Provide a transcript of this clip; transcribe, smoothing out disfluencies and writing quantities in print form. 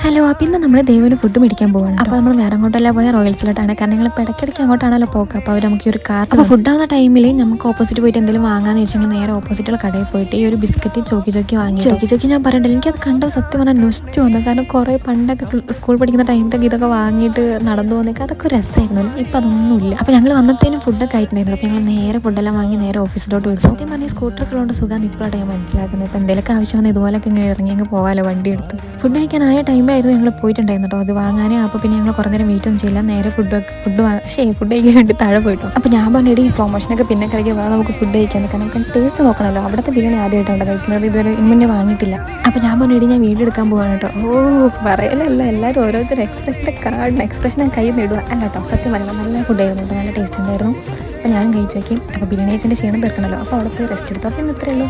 Hello, പിന്നെ നമ്മൾ ദൈവന് food മേടിക്കാൻ പോവാണ്. അപ്പോൾ നമ്മൾ വേറെ അങ്ങോട്ടല്ല പോയ റോയൽസിലോട്ടാണ്. കാരണം ഞങ്ങൾ ഇപ്പോൾ ഇടയ്ക്കിടയ്ക്ക് അങ്ങോട്ടാണല്ലോ പോക്ക്. അപ്പോൾ അവർ നമുക്ക് ഒരു കാർ അപ്പോൾ ഫുഡ് ആവുന്ന ടൈമിൽ നമുക്ക് ഓപ്പോസിറ്റ് പോയിട്ട് എന്തെങ്കിലും വാങ്ങാന്ന് വെച്ചെങ്കിൽ നേരെ ഓപ്പോസിറ്റുള്ള കടയിൽ പോയിട്ട് ഈ ഒരു ബിസ്ക്കറ്റ് ചോക്കി വാങ്ങി. ചോക്കി ഞാൻ പറഞ്ഞിട്ടില്ല, എനിക്കത് കണ്ടോ സത്യം പറഞ്ഞാൽ നൊസ്റ്റ് വന്നു. കാരണം കുറേ പണ്ടൊക്കെ സ്കൂൾ പഠിക്കുന്ന ടൈമിലൊക്കെ ഇതൊക്കെ വാങ്ങിയിട്ട് നടന്നു പോകുന്നതൊക്കെ അതൊക്കെ ഒരു രസമായിരുന്നു. ഇപ്പം അതൊന്നുമില്ല. അപ്പോൾ ഞങ്ങൾ വന്നപ്പോഴത്തേനും ഫുഡൊക്കെ ആയിട്ടുണ്ടായിരുന്നു. അപ്പോൾ ഞങ്ങൾ നേരെ ഫുഡെല്ലാം വാങ്ങി നേരെ ഓഫീസിലോട്ട് വിളിച്ചു. സത്യം പറഞ്ഞാൽ സ്കൂട്ടറൊക്കെ ഉള്ള സുഖം ഇപ്പോഴാണ് ഞാൻ മനസ്സിലാക്കുന്നത്. ഇപ്പോൾ എന്തെങ്കിലുമൊക്കെ ആവശ്യം വന്നാൽ ഇതുപോലൊക്കെ ഇങ്ങനെ ഇറങ്ങി അങ്ങ് പോകാമല്ലോ വണ്ടി എടുത്ത്. ഫുഡ് കഴിക്കാനായ ടൈമായിരുന്നു ഞങ്ങൾ പോയിട്ടുണ്ടായിരുന്നു കേട്ടോ. അത് വാങ്ങാനേ. അപ്പോൾ പിന്നെ ഞങ്ങൾ കുറേ നേരം വെയിറ്റ് ഒന്നും ചെയ്യില്ല, നേരെ ഫുഡ് കഴിക്കാൻ വേണ്ടി താഴെ പോയിട്ടു. അപ്പോൾ ഞാൻ പറഞ്ഞിട്ട് ഈ സ്ലോ മോഷനൊക്കെ പിന്നെ കഴിക്കാൻ വേണം നമുക്ക് ഫുഡ് കഴിക്കാൻ. കാരണം നമുക്ക് ടേസ്റ്റ് നോക്കണമല്ലോ. അവിടുത്തെ ബിരിയാണി ആദ്യമായിട്ടാണ് കഴിക്കുന്നത്, ഇതുവരെ മുന്നേ വാങ്ങിയിട്ടില്ല. അപ്പോൾ ഞാൻ പറഞ്ഞിട്ട് ഞാൻ വീഡിയോ എടുക്കാൻ പോവാണ് കേട്ടോ. പറയലല്ല, എല്ലാവരും ഓരോരുത്തർ എക്സ്പ്രഷനെ കൈ നേടുക അല്ല കേട്ടോ. സത്യം പറയുന്നത് നല്ല ഫുഡായിരുന്നു കേട്ടോ, നല്ല ടേസ്റ്റ് ഉണ്ടായിരുന്നു. അപ്പോൾ ഞാനും കഴിച്ചു നോക്കി. അപ്പോൾ ബിരിയാണി ക്ഷീണം തീർക്കണമല്ലോ. അപ്പോൾ അവിടെ പോയി റെസ്റ്റ് എടുത്തു. അപ്പോൾ ഇന്ന് ഇത്രയേ ഉള്ളൂ.